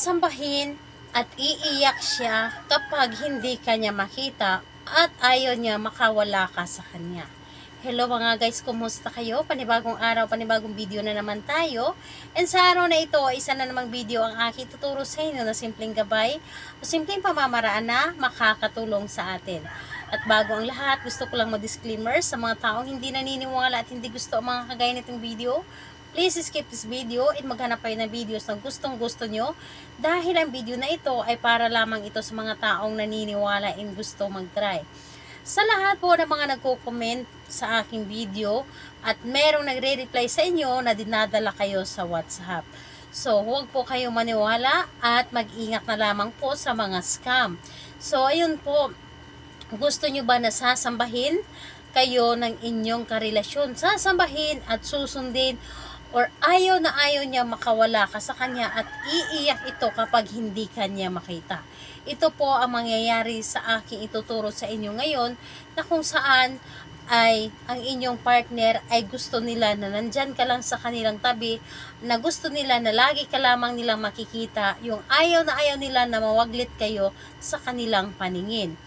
sasambahin at iiyak siya kapag hindi kanya makita at ayaw niya makawala ka sa kanya. Hello mga guys, kumusta kayo? Panibagong araw, panibagong video na naman tayo. And sa araw na ito, isa na namang video ang aking tuturo sa inyo na simpleng gabay o simpleng pamamaraan na makakatulong sa atin. At bago ang lahat, gusto ko lang mag-disclaimer sa mga taong hindi naniniwala at hindi gusto ang mga kagaya nitong video. Please skip this video at maghanap kayo ng videos na gustong gusto nyo dahil ang video na ito ay para lamang ito sa mga taong naniniwala and gusto mag-try. Sa lahat po ng mga nagko-comment sa aking video at merong nagre-reply sa inyo na dinadala kayo sa WhatsApp. So, huwag po kayong maniwala at mag-ingat na lamang po sa mga scam. So, ayun po, gusto nyo ba na sasambahin kayo ng inyong karelasyon? Sasambahin at susundin or ayaw na ayaw niya makawala ka sa kanya at iiyak ito kapag hindi kanya makita. Ito po ang mangyayari sa aking ituturo sa inyo ngayon na kung saan ay ang inyong partner ay gusto nila na nandyan ka lang sa kanilang tabi, na gusto nila na lagi ka lamang nilang makikita, yung ayaw na ayaw nila na mawaglit kayo sa kanilang paningin.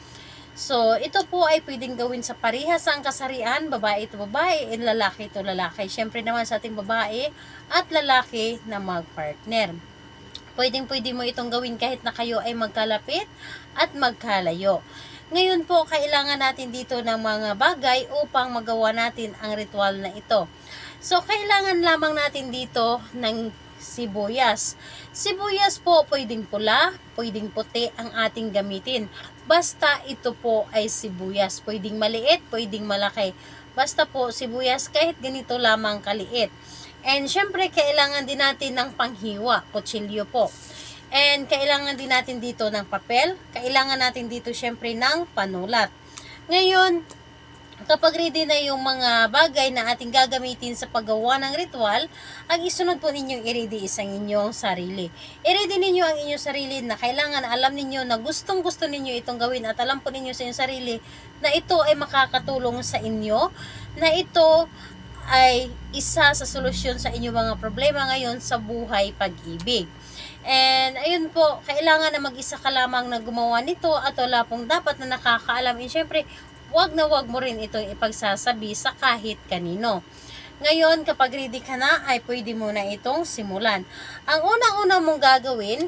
So, ito po ay pwedeng gawin sa parehas ang kasarian, babae ito babae, and lalaki ito lalaki. Siyempre naman sa ating babae at lalaki na magpartner. Pwedeng-pwede mo itong gawin kahit na kayo ay magkalapit at magkalayo. Ngayon po, kailangan natin dito ng mga bagay upang magawa natin ang ritual na ito. So, kailangan lamang natin dito ng sibuyas. Sibuyas po, pwedeng pula, pwedeng puti ang ating gamitin. Basta ito po ay sibuyas. Pwedeng maliit, pwedeng malaki. Basta po sibuyas kahit ganito lamang kaliit. And syempre, kailangan din natin ng panghiwa, kutsilyo po. And kailangan din natin dito ng papel. Kailangan natin dito syempre ng panulat. Ngayon, kapag ready na yung mga bagay na ating gagamitin sa paggawa ng ritual, ang isunod po ninyong i-ready isang inyong sarili. I-ready ninyo ang inyong sarili na kailangan alam ninyo na gustong gusto ninyo itong gawin at alam po ninyo sa inyong sarili na ito ay makakatulong sa inyo, na ito ay isa sa solusyon sa inyong mga problema ngayon sa buhay pag-ibig. And ayun po, kailangan na mag-isa ka lamang na gumawa nito at wala pong dapat na nakakaalam. And syempre, wag na wag mo rin ito ipagsasabi sa kahit kanino. Ngayon, kapag ready ka na, ay pwede mo na itong simulan. Ang unang-una mong gagawin,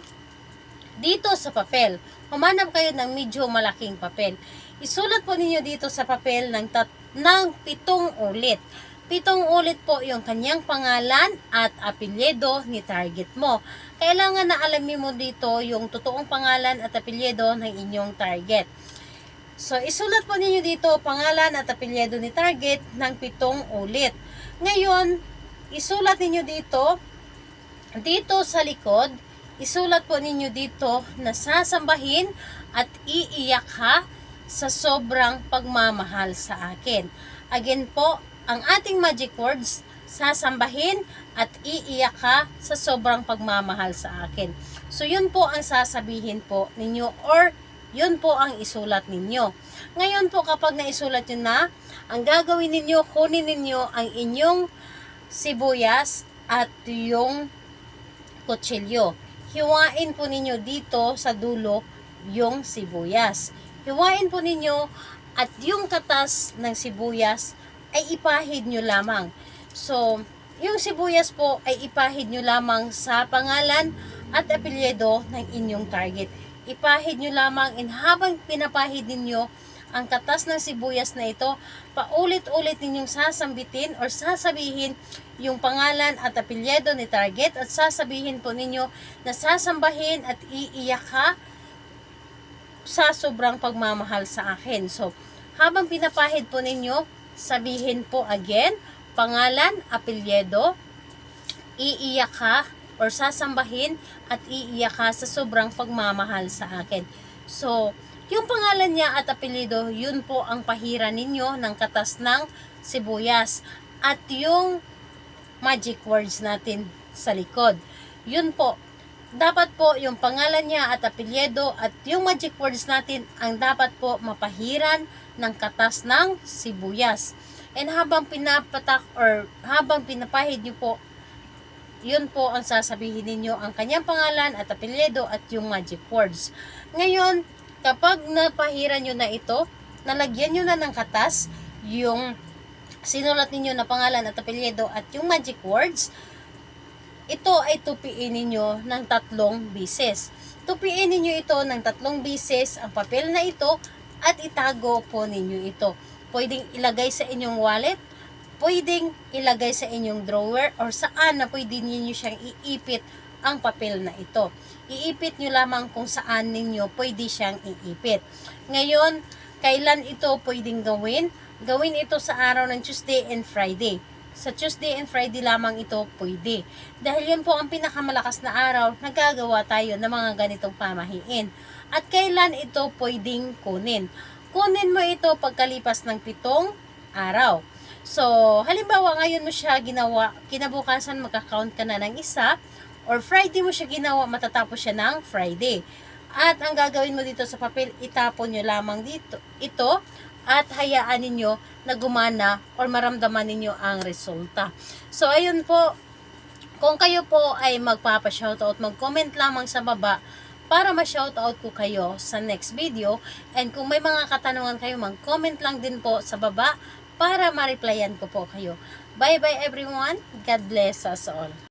dito sa papel, humanap kayo ng medyo malaking papel. Isulat po ninyo dito sa papel ng 7 ulit. 7 ulit po yung kanyang pangalan at apelyido ni target mo. Kailangan na alamin mo dito yung totoong pangalan at apelyido ng inyong target. So, isulat po ninyo dito pangalan at apelyido ni target ng 7 ulit. Ngayon, isulat ninyo dito sa likod, isulat po ninyo dito na sasambahin at iiyak ka sa sobrang pagmamahal sa akin. Again po, ang ating magic words, sasambahin at iiyak ka sa sobrang pagmamahal sa akin. So, yun po ang sasabihin po ninyo or yun po ang isulat ninyo. Ngayon po, kapag naisulat nyo na, ang gagawin ninyo, kunin ninyo ang inyong sibuyas at yung kutsilyo. Hiwain po ninyo dito sa dulo yung sibuyas. Hiwain po ninyo at yung katas ng sibuyas ay ipahid nyo lamang. So, yung sibuyas po ay ipahid nyo lamang sa pangalan at apelyido ng inyong target. Ipahid nyo lamang, and habang pinapahid ninyo ang katas ng sibuyas na ito, paulit-ulit ninyong sasambitin or sasabihin yung pangalan at apelyido ni target at sasabihin po ninyo na sasambahin at iiyak ka sa sobrang pagmamahal sa akin. So, habang pinapahid po ninyo, sabihin po again, pangalan, apelyido, iiyak ka or sasambahin at iiyak ka sa sobrang pagmamahal sa akin. So, yung pangalan niya at apelyido, yun po ang pahira ninyo ng katas ng sibuyas. At yung magic words natin sa likod, yun po. Dapat po yung pangalan niya at apelyido at yung magic words natin ang dapat po mapahiran ng katas ng sibuyas. And habang pinapatak or habang pinapahid niyo po yun po ang sasabihin ninyo, ang kanyang pangalan at apelyido at yung magic words. Ngayon, kapag napahira nyo na ito, nalagyan nyo na ng katas yung sinulat ninyo na pangalan at apelyido at yung magic words, ito ay tupiin ninyo ng 3 bisis. Tupiin ninyo ito ng 3 bisis ang papel na ito at itago po ninyo ito. Pwedeng ilagay sa inyong wallet, pwedeng ilagay sa inyong drawer, or saan na pwede ninyo siyang iipit ang papel na ito. Iipit nyo lamang kung saan ninyo pwede siyang iipit. Ngayon, kailan ito pwedeng gawin? Gawin ito sa araw ng Tuesday and Friday. Sa Tuesday and Friday lamang ito pwede. Dahil yun po ang pinakamalakas na araw, nagagawa tayo ng mga ganitong pamahiin. At kailan ito pwedeng kunin? Kunin mo ito pagkalipas ng 7 araw. So, halimbawa ngayon mo siya ginawa, kinabukasan magka-count ka na ng 1, or Friday mo siya ginawa, matatapos siya ng Friday. At ang gagawin mo dito sa papel, itapon nyo lamang dito ito at hayaan ninyo na gumana or maramdaman ninyo ang resulta. So, ayun po, kung kayo po ay magpapa-shoutout, mag-comment lamang sa baba para ma-shoutout ko kayo sa next video. And kung may mga katanungan kayo, mag-comment lang din po sa baba para ma-replyan ko po kayo. Bye-bye everyone. God bless us all.